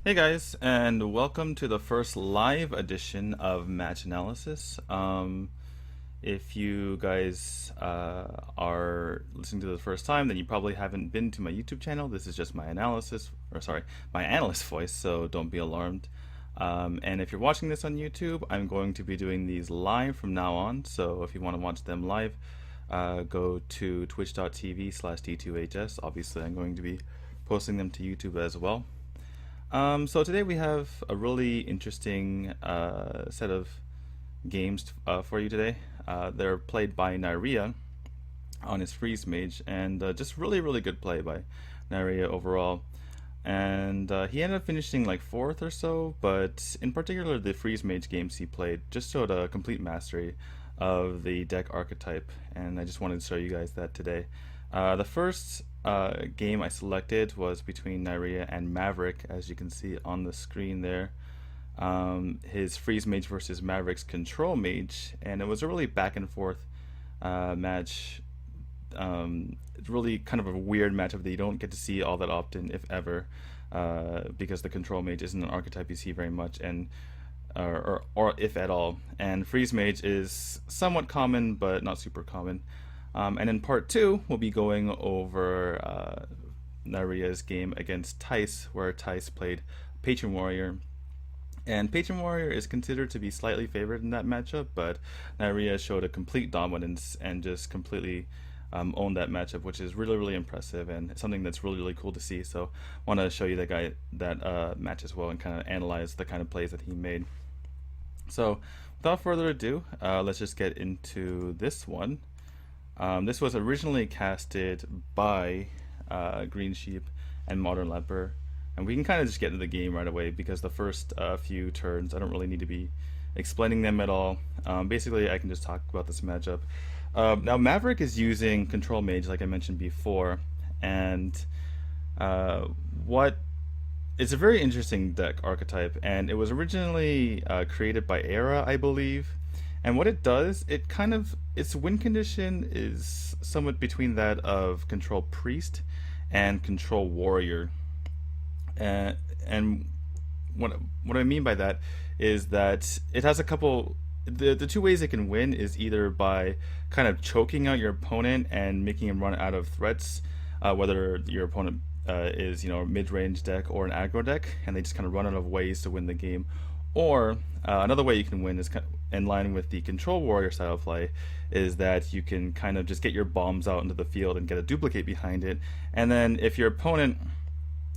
Hey guys, and welcome to the first live edition of Match Analysis. If you guys are listening to the first time, then you probably haven't been to my YouTube channel. This is just my my analyst voice, so don't be alarmed. And if you're watching this on YouTube, I'm going to be doing these live from now on. So if you want to watch them live, go to twitch.tv/d2hs. Obviously, I'm going to be posting them to YouTube as well. So today we have a really interesting set of games for you today. They're played by Neirea on his Freeze Mage, and just really good play by Neirea overall. And he ended up finishing like fourth or so, but in particular the Freeze Mage games he played just showed a complete mastery of the deck archetype, and I just wanted to show you guys that today. The first game I selected was between Neirea and Maverick, as you can see on the screen there. His Freeze Mage versus Maverick's Control Mage, and it was a really back and forth match. It's really kind of a weird matchup that you don't get to see all that often, if ever, because the Control Mage isn't an archetype you see very much, and or if at all. And Freeze Mage is somewhat common, but not super common. And in part two, we'll be going over Neirea's game against Thijs, where Thijs played Patron Warrior. And Patron Warrior is considered to be slightly favored in that matchup, but Neirea showed a complete dominance and just completely owned that matchup, which is really impressive and something that's really cool to see. So I want to show you that match as well and kind of analyze the kind of plays that he made. So without further ado, let's just get into this one. This was originally casted by Green Sheep and Modern Leper, and we can kind of just get into the game right away because the first few turns I don't really need to be explaining them at all. Basically, I can just talk about this matchup. Now, Maverick is using Control Mage, like I mentioned before, and it's a very interesting deck archetype, and it was originally created by Neirea, I believe. And what it does, its win condition is somewhat between that of Control Priest and Control Warrior. And what I mean by that is that it has a couple. The two ways it can win is either by kind of choking out your opponent and making him run out of threats, whether your opponent is a mid-range deck or an aggro deck, and they just kind of run out of ways to win the game. Or another way you can win is kind of in line with the Control Warrior style play, is that you can kind of just get your bombs out into the field and get a duplicate behind it, and then if your opponent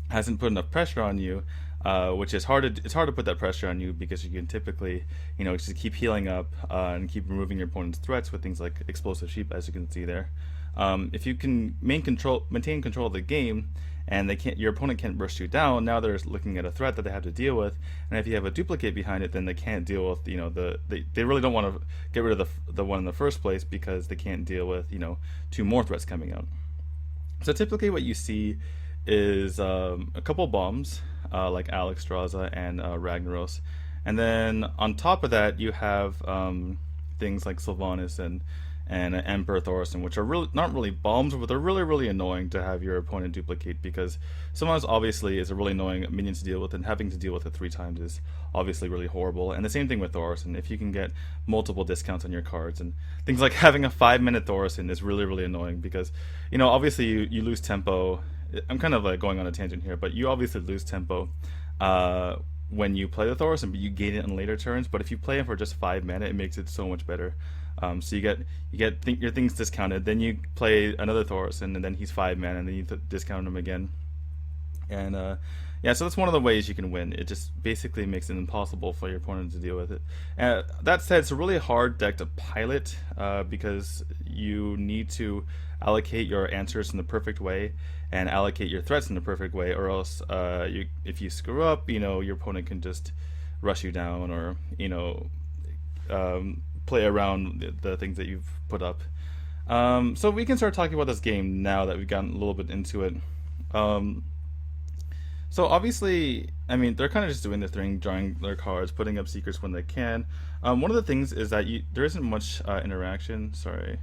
hasn't put enough pressure on you, which is it's hard to put that pressure on you because you can typically just keep healing up and keep removing your opponent's threats with things like Explosive Sheep, as you can see there. If you can maintain control of the game, and your opponent can't burst you down, now they're looking at a threat that they have to deal with, and if you have a duplicate behind it, then they can't deal with they really don't want to get rid of the one in the first place because they can't deal with two more threats coming out. So typically what you see is a couple bombs like Alexstrasza and Ragnaros, and then on top of that you have things like Sylvanas and Emperor Thorson, which are really not really bombs, but they're really annoying to have your opponent duplicate, because Sylvanas obviously is a really annoying minion to deal with, and having to deal with it 3 times is obviously really horrible. And the same thing with Thorson. If you can get multiple discounts on your cards, and things like having a 5-minute Thorson is really annoying, because obviously you lose tempo. I'm kind of like going on a tangent here, but you obviously lose tempo when you play the Thorson, but you gain it in later turns. But if you play it for just 5 mana, it makes it so much better. So you get your things discounted, then you play another Thorson, and then he's 5 mana, and then you discount him again. And yeah, so that's one of the ways you can win. It just basically makes it impossible for your opponent to deal with it. That said, it's a really hard deck to pilot because you need to allocate your answers in the perfect way and allocate your threats in the perfect way, or else if you screw up, your opponent can just rush you down, or play around the things that you've put up. So we can start talking about this game now that we've gotten a little bit into it. So obviously, I mean, they're kind of just doing their thing, drawing their cards, putting up secrets when they can. One of the things is that there isn't much interaction. Sorry,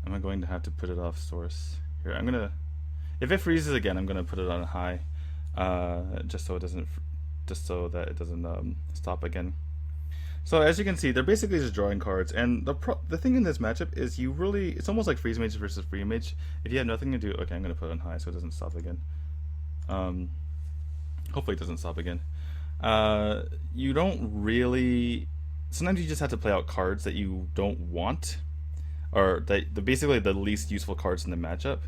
am I going to have to put it off source here? If it freezes again, I'm gonna put it on high. just so it doesn't, just so that it doesn't stop again. So as you can see, they're basically just drawing cards, and the thing in this matchup is it's almost like Freeze Mage versus Free Mage. If you have nothing to do, okay, I'm gonna put it on high so it doesn't stop again. Um, Hopefully it doesn't stop again. You don't really. Sometimes you just have to play out cards that you don't want, or basically the least useful cards in the matchup.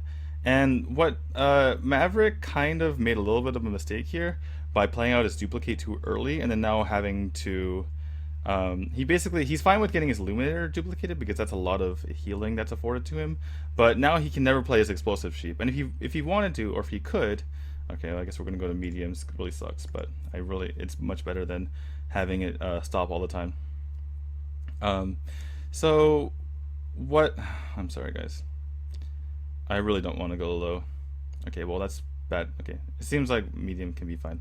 And what Maverick kind of made a little bit of a mistake here by playing out his duplicate too early, and then now having to. He's fine with getting his Illuminator duplicated because that's a lot of healing that's afforded to him. But now he can never play his Explosive Sheep, and if he wanted to, or if he could, okay, well, I guess we're gonna go to mediums. It really sucks, but it's much better than having it stop all the time. Um, so what? I'm sorry, guys. I really don't want to go low. Okay, well that's bad. Okay, it seems like medium can be fine.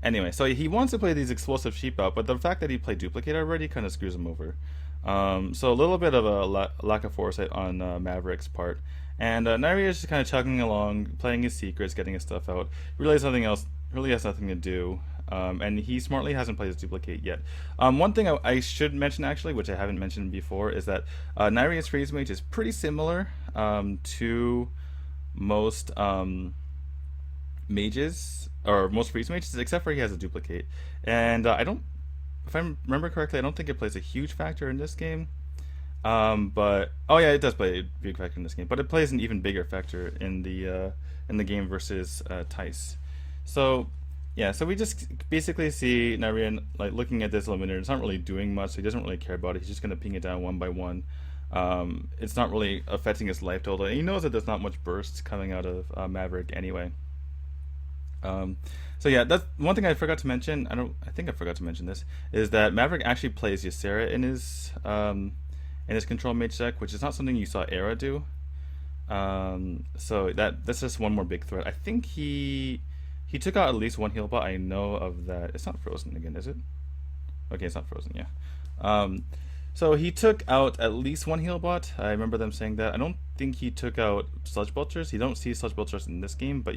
Anyway, so he wants to play these Explosive Sheep out, but the fact that he played Duplicate already kind of screws him over. So a little bit of a lack of foresight on Maverick's part. And Neirea is just kind of chugging along, playing his secrets, getting his stuff out. Realizes nothing else, really has nothing to do. And he smartly hasn't played his Duplicate yet. One thing I should mention, actually, which I haven't mentioned before, is that Neirea's Freeze Mage is pretty similar to most mages, or most Freeze Mages, except for he has a Duplicate. And if I remember correctly, I don't think it plays a huge factor in this game. But oh yeah, it does play a big factor in this game, but it plays an even bigger factor in the game versus Thijs. So yeah, so we just basically see Neirea like looking at this Eliminator. It's not really doing much, so he doesn't really care about it. He's just gonna ping it down one by one. It's not really affecting his life total. And he knows that there's not much burst coming out of Maverick anyway. So yeah, that's one thing I forgot to mention. I think I forgot to mention this, is that Maverick actually plays Ysera in his control mage deck, which is not something you saw Era do. So that's just one more big threat. I think he took out at least one heal bot. I know of that. It's not frozen again, is it? Okay, it's not frozen. Yeah. So he took out at least one heal bot. I remember them saying that. I don't think he took out Sludge Belchers. You don't see Sludge Belchers in this game, but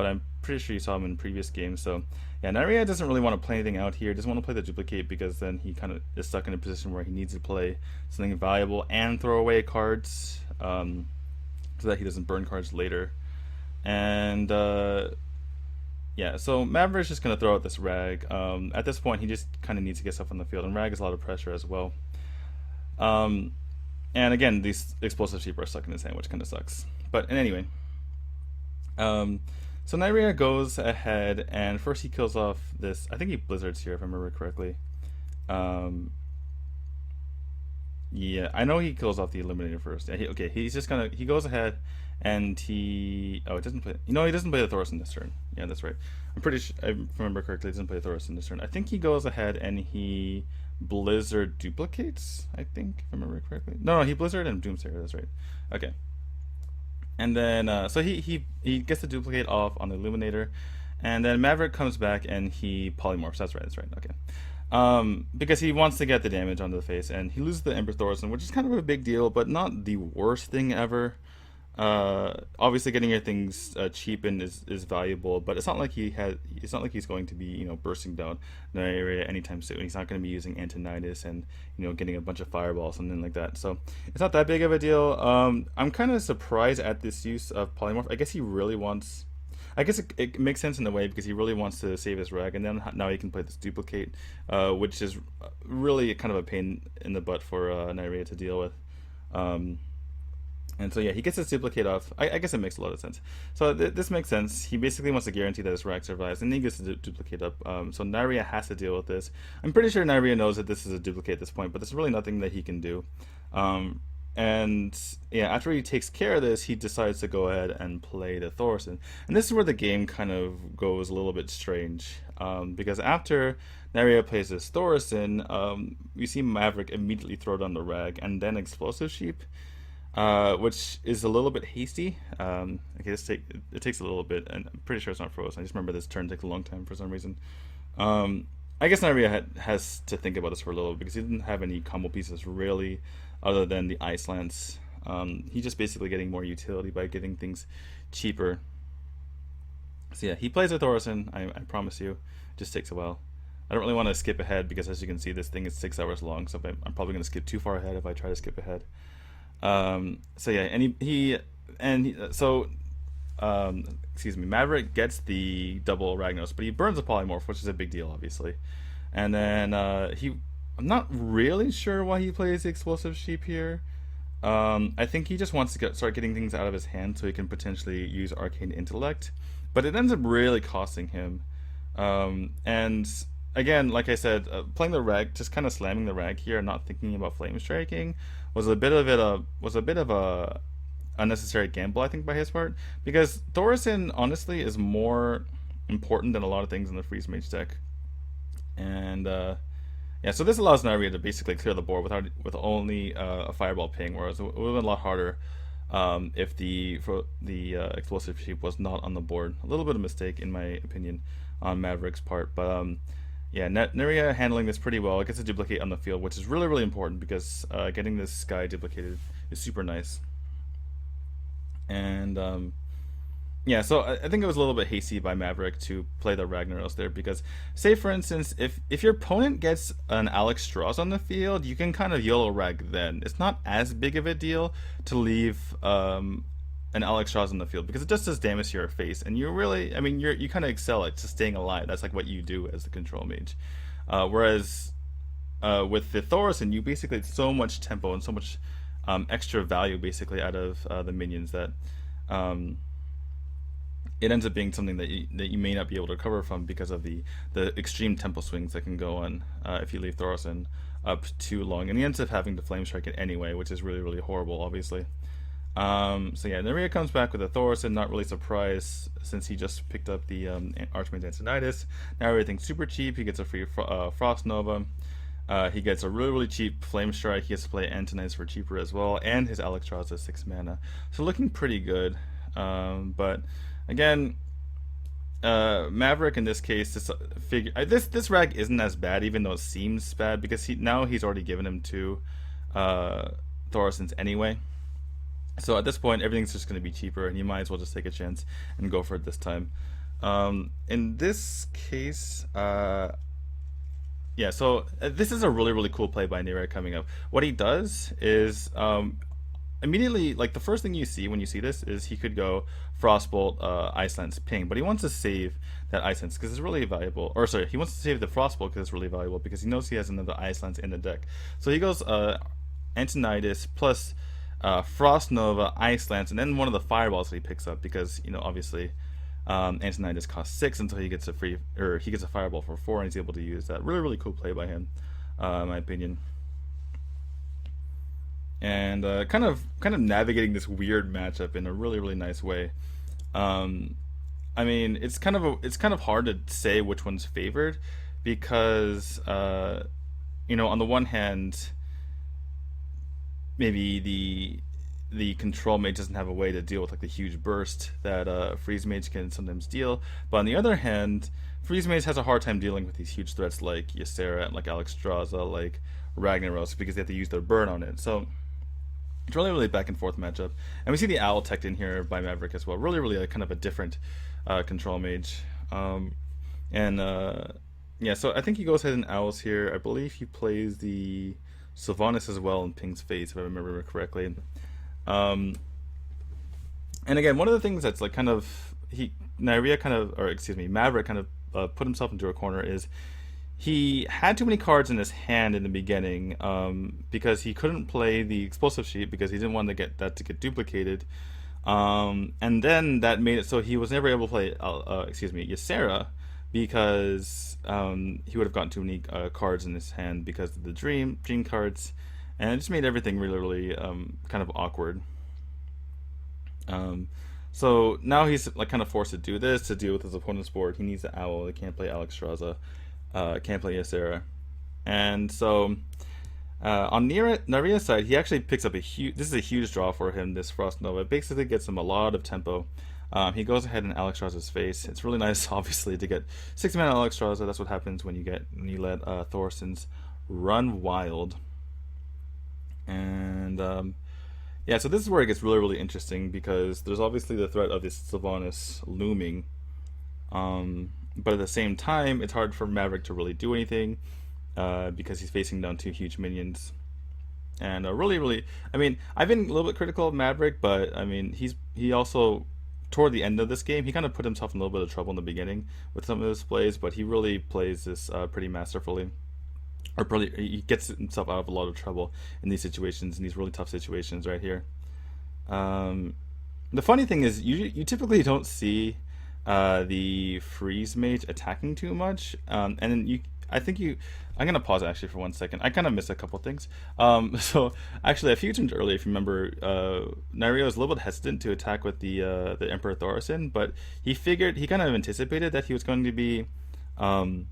I'm pretty sure you saw him in previous games. So yeah, Neirea doesn't really want to play anything out here. Doesn't want to play the Duplicate because then he kind of is stuck in a position where he needs to play something valuable and throw away cards, so that he doesn't burn cards later. And yeah, so Maverick's just gonna throw out this Rag. At this point, he just kind of needs to get stuff on the field, and Rag is a lot of pressure as well. And again, these Explosive Sheep are stuck in his hand, which kind of sucks. But anyway. So Neirea goes ahead, and first he kills off this. I think he blizzards here, if I remember correctly. Yeah, I know he kills off the Eliminator first. Yeah, he goes ahead, and he it doesn't play. He doesn't play the Thorson this turn. Yeah, that's right. I'm pretty sure I remember correctly. He doesn't play the Thorson this turn. I think he goes ahead and he Blizzard duplicates. I think, if I remember correctly. No, he Blizzard and Doomsayer. That's right. Okay. And then, so he gets the duplicate off on the Illuminator, and then Maverick comes back and he polymorphs. That's right. Okay. Because he wants to get the damage onto the face, and he loses the Ember Thorson, which is kind of a big deal, but not the worst thing ever. Obviously, getting your things cheapened is valuable, but it's not like he's going to be bursting down Neirea anytime soon. He's not going to be using Antonitis and getting a bunch of fireballs, something like that. So it's not that big of a deal. I'm kind of surprised at this use of polymorph. I guess he really wants. I guess it makes sense in a way because he really wants to save his Rag, and then now he can play this duplicate, which is really kind of a pain in the butt for Neirea to deal with. And so yeah, he gets his duplicate off. I guess it makes a lot of sense. So this makes sense. He basically wants to guarantee that his Rag survives, and he gets the duplicate up. So Neirea has to deal with this. I'm pretty sure Neirea knows that this is a duplicate at this point, but there's really nothing that he can do. And yeah, after he takes care of this, he decides to go ahead and play the Thorson. And this is where the game kind of goes a little bit strange. Because after Neirea plays this Thorson, we see Maverick immediately throw down the Rag and then Explosive Sheep. Which is a little bit hasty. Okay, it takes a little bit, and I'm pretty sure it's not frozen. I just remember this turn takes a long time for some reason. I guess Neirea has to think about this for a little bit because he didn't have any combo pieces really, other than the Ice Lance. He's just basically getting more utility by getting things cheaper. So yeah, he plays with Thorson. I promise you, it just takes a while. I don't really want to skip ahead because, as you can see, this thing is 6 hours long. So I'm probably going to skip too far ahead if I try to skip ahead. So yeah, and so excuse me, Maverick gets the double Ragnaros, but he burns a polymorph, which is a big deal, obviously. And then I'm not really sure why he plays the explosive sheep here. I think he just wants to start getting things out of his hand so he can potentially use Arcane Intellect, but it ends up really costing him. And again, like I said, playing the rag, just kind of slamming the rag here, and not thinking about flame striking, was a bit of a unnecessary gamble, I think, by his part, because Thorson honestly is more important than a lot of things in the Freeze Mage deck. And yeah, so this allows Neirea to basically clear the board with only a fireball ping, whereas it would have been a lot harder if the explosive sheep was not on the board. A little bit of mistake, in my opinion, on Maverick's part, but yeah, Neirea handling this pretty well. It gets a duplicate on the field, which is really important because getting this guy duplicated is super nice. And yeah, so I think it was a little bit hasty by Maverick to play the Ragnaros there because, say for instance, if your opponent gets an Alex Strauss on the field, you can kind of YOLO rag then. It's not as big of a deal to leave an Alex Strauss on the field because it just does damage to your face, and you really, I mean, you kind of excel at just staying alive. That's like what you do as the control mage. Whereas with the Thorson, you basically get so much tempo and so much extra value basically out of the minions that it ends up being something that you may not be able to recover from because of the extreme tempo swings that can go on if you leave Thorson up too long, and he ends up having to flame strike it anyway, which is really horrible, obviously. So yeah, Neirea comes back with a Thorson, not really surprised since he just picked up the Archmage's Antonidas. Now everything's super cheap. He gets a free Frost Nova. He gets a really cheap Flame Strike. He has to play Antonidas for cheaper as well, and his Alex Strauss is 6 mana. So looking pretty good. But again, Maverick in this case, this rag isn't as bad, even though it seems bad, because he's already given him 2 Thorsons anyway. So at this point, everything's just going to be cheaper, and you might as well just take a chance and go for it this time. In this case, yeah, so this is a really cool play by Neirea coming up. What he does is immediately, like, the first thing you see when you see this is he could go Frostbolt, Ice Lance, Ping, but he wants to save that Ice Lance because it's really valuable. Or sorry, he wants to save the Frostbolt because it's really valuable because he knows he has another Ice Lance in the deck. So he goes Antonidas plus Frost Nova, Ice Lance, and then one of the fireballs that he picks up because, you know, obviously Antonidas costs 6 until he gets a fireball for 4, and he's able to use that. Really cool play by him, in my opinion. And kind of navigating this weird matchup in a really nice way. I mean, it's kind of hard to say which one's favored because you know, on the one hand, maybe the control mage doesn't have a way to deal with like the huge burst that Freeze Mage can sometimes deal, but on the other hand, Freeze Mage has a hard time dealing with these huge threats like Ysera and like Alexstrasza, like Ragnaros, because they have to use their burn on it. So it's really back and forth matchup, and we see the Owl teched in here by Maverick as well. Really a kind of a different control mage, and yeah. So I think he goes ahead and Owls here. I believe he plays the Sylvanas as well in Ping's face, if I remember correctly. And again, one of the things that's like kind of Maverick kind of put himself into a corner is he had too many cards in his hand in the beginning because he couldn't play the explosive sheet because he didn't want to get that to get duplicated, and then that made it so he was never able to play Ysera because he would have gotten too many cards in his hand because of the dream cards, and it just made everything really kind of awkward. So now he's like kind of forced to do this to deal with his opponent's board. He needs the Owl. He can't play Alexstrasza. Can't play Ysera. And so on Neirea's side, he actually picks up this is a huge draw for him, this Frost Nova. It basically gets him a lot of tempo. He goes ahead and Alexstrasza's face. It's really nice, obviously, to get 6 mana Alexstrasza. That's what happens when you let Thorsons run wild. And yeah, so this is where it gets really interesting because there's obviously the threat of this Sylvanas looming. But at the same time, it's hard for Maverick to really do anything because he's facing down two huge minions. And really, I mean, I've been a little bit critical of Maverick, but I mean, he also toward the end of this game, he kind of put himself in a little bit of trouble in the beginning with some of his plays, but he really plays this pretty masterfully. Or probably he gets himself out of a lot of trouble in these situations, in these really tough situations right here. Um, the funny thing is, you typically don't see the Freeze Mage attacking too much, and then I think you. I'm gonna pause actually for 1 second. I kind of missed a couple things. So actually, a few turns earlier, if you remember, Neirea was a little bit hesitant to attack with the Emperor Thorison, but he kind of anticipated that he was going to be um,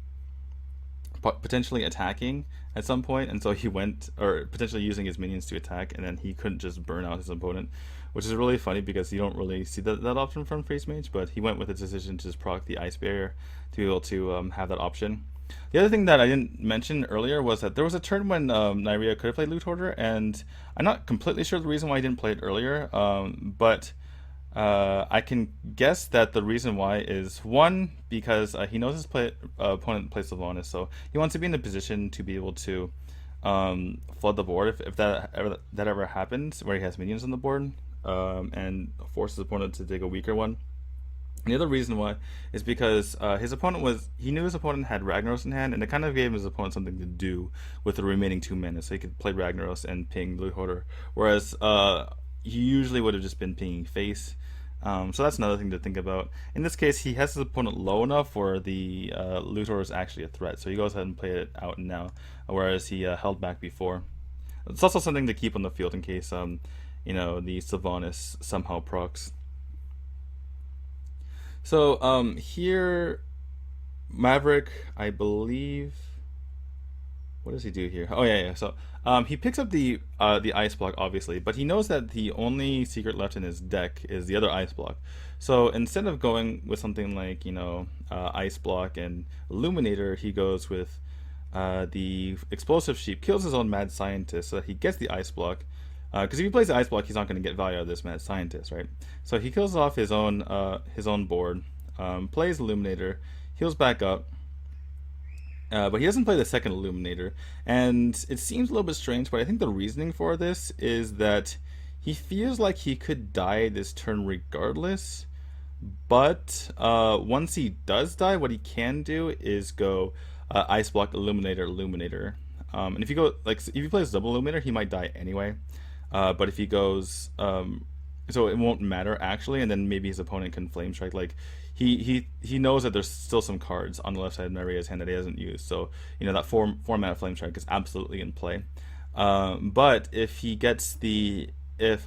potentially attacking at some point, and so he went, or potentially using his minions to attack, and then he couldn't just burn out his opponent, which is really funny because you don't really see that option from Freeze Mage, but he went with the decision to just proc the Ice Barrier to be able to have that option. The other thing that I didn't mention earlier was that there was a turn when Neirea could have played Loot Hoarder, and I'm not completely sure the reason why he didn't play it earlier, but I can guess that the reason why is one because he knows his opponent plays Sylvanas, so he wants to be in a position to be able to flood the board if that ever happens, where he has minions on the board and forces his opponent to dig a weaker one. And the other reason why is because he knew his opponent had Ragnaros in hand, and it kind of gave his opponent something to do with the remaining 2 mana, so he could play Ragnaros and ping Loot Hoarder, whereas he usually would have just been pinging face. So that's another thing to think about. In this case, he has his opponent low enough where the Loot Hoarder is actually a threat, so he goes ahead and play it out now, whereas he held back before. It's also something to keep on the field in case the Sylvanas somehow procs. So here, Maverick, I believe. What does he do here? Oh yeah. So he picks up the ice block, obviously, but he knows that the only secret left in his deck is the other ice block. So instead of going with something like ice block and illuminator, he goes with the explosive sheep, kills his own mad scientist, so that he gets the ice block. Because if he plays the ice block, he's not going to get value out of this mad scientist, right? So he kills off his own board, plays illuminator, heals back up, but he doesn't play the second illuminator. And it seems a little bit strange, but I think the reasoning for this is that he feels like he could die this turn regardless. But once he does die, what he can do is go ice block, illuminator, illuminator. And if he plays double illuminator, he might die anyway. But if he goes, so it won't matter actually, and then maybe his opponent can flame strike. Like he knows that there's still some cards on the left side of Neirea's hand that he hasn't used. So that four mana flame strike is absolutely in play. But if he gets the ice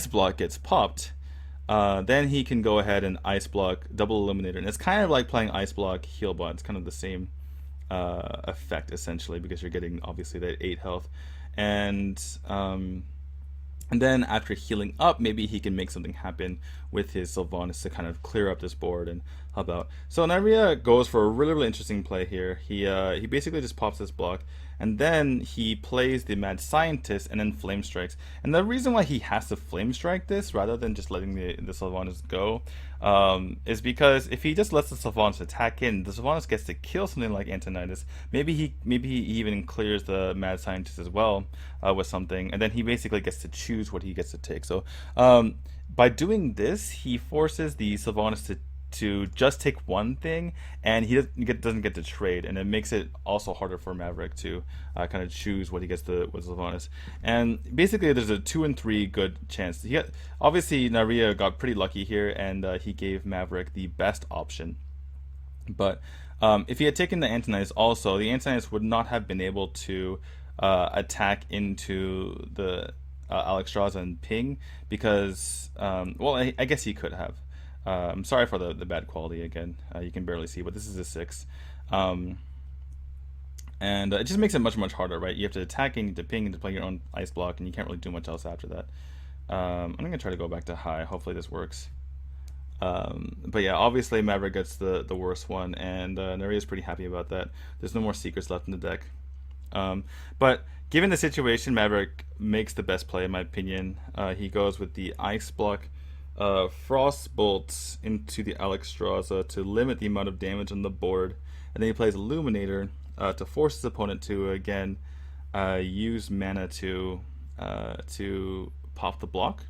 block gets popped, then he can go ahead and ice block double illuminator, and it's kind of like playing ice block heal bot. It's kind of the same effect essentially, because you're getting obviously that 8 health. And then after healing up, maybe he can make something happen with his Sylvanas to kind of clear up this board and help out. So Neirea goes for a really interesting play here. He basically just pops this block, and then he plays the Mad Scientist and then Flame Strikes. And the reason why he has to Flame Strike this rather than just letting the Sylvanas go is because if he just lets the Sylvanas attack in, the Sylvanas gets to kill something like Antonidas. Maybe he even clears the Mad Scientist as well with something, and then he basically gets to choose what he gets to take. So by doing this, he forces the Sylvanas to just take one thing, and he doesn't get to trade, and it makes it also harder for Maverick to kind of choose what he gets to with Sylvanas. And basically, there's a 2 and 3 good chance. Obviously, Neirea got pretty lucky here, and he gave Maverick the best option. But if he had taken the Antonidas also, the Antonidas would not have been able to attack into the Alexstrasza and ping, because I guess he could have. I'm sorry for the bad quality again. You can barely see, but this is a 6. And it just makes it much harder, right? You have to attack, and you need to ping, and to play your own ice block, and you can't really do much else after that. I'm going to try to go back to high. Hopefully this works. But yeah, obviously Maverick gets the worst one, and Neirea is pretty happy about that. There's no more secrets left in the deck. But given the situation, Maverick makes the best play in my opinion. He goes with the ice block Frostbolt into the Alexstrasza to limit the amount of damage on the board, and then he plays Illuminator to force his opponent to again use mana to pop the block.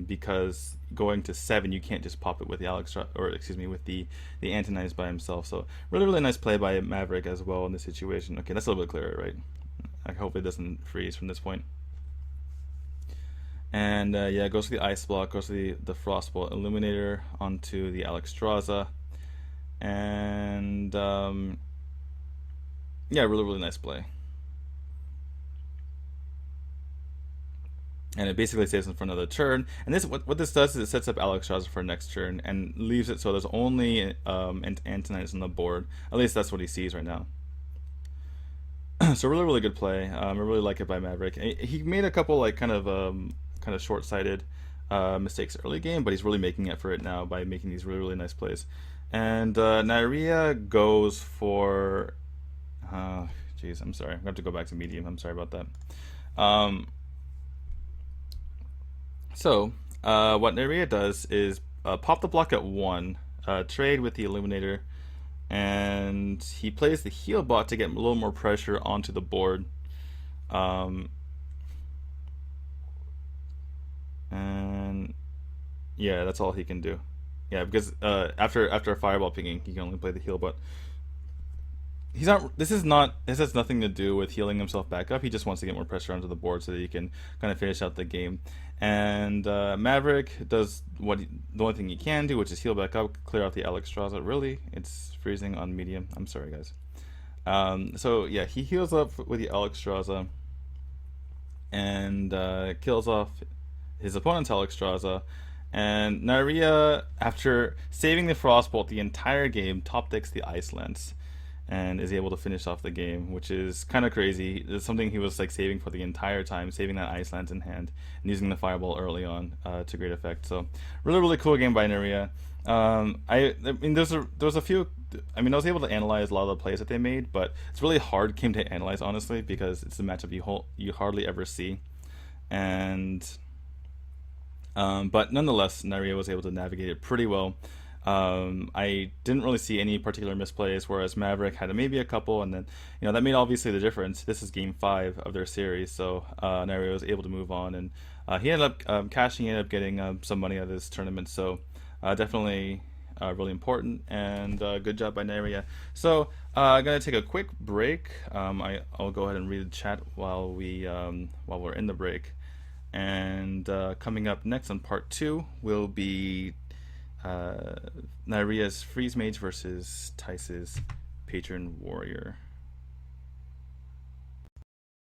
Because going to 7, you can't just pop it with the with the Antonize by himself. So really nice play by Maverick as well in this situation. Okay, that's a little bit clearer, right? I hope it doesn't freeze from this point. And yeah, goes to the Ice Block, goes to the Frostbolt Illuminator onto the Alexstrasza. And yeah, really nice play. And it basically saves him for another turn. And this what this does is it sets up Alexstrasza for next turn and leaves it so there's only Antonites on the board. At least that's what he sees right now. So really good play. I really like it by Maverick. He made a couple like kind of short-sighted mistakes early game, but he's really making up for it now by making these really nice plays. And Neirea goes for. Jeez, I'm sorry. I'm gonna have to go back to medium. I'm sorry about that. So what Neirea does is pop the block at 1, trade with the Illuminator, and he plays the heal bot to get a little more pressure onto the board. And yeah, that's all he can do. Yeah, because after a fireball pinging, he can only play the heal bot. He's not. This has nothing to do with healing himself back up. He just wants to get more pressure onto the board so that he can kind of finish out the game. And Maverick does the only thing he can do, which is heal back up, clear out the Alexstrasza. Really, it's freezing on medium. I'm sorry, guys. So yeah, he heals up with the Alexstrasza and kills off his opponent's Alexstrasza. And Neirea, after saving the Frostbolt the entire game, top decks the Ice Lance and is able to finish off the game, which is kind of crazy. It's something he was like saving for the entire time, saving that Ice Lance in hand and using the Fireball early on to great effect. So really cool game by Neirea. I mean, there was a few. I mean, I was able to analyze a lot of the plays that they made, but it's really hard game to analyze honestly because it's a matchup you hardly ever see, and but nonetheless, Neirea was able to navigate it pretty well. I didn't really see any particular misplays, whereas Maverick had maybe a couple, and then that made obviously the difference. This is game 5 of their series, so Neirea was able to move on, and he ended up cashing, ended up getting some money out of this tournament. So definitely really important, and good job by Neirea. So I'm gonna take a quick break. I'll go ahead and read the chat while we're in the break, and coming up next on part 2 will be Neirea's Freeze Mage versus Thijs's Patron Warrior.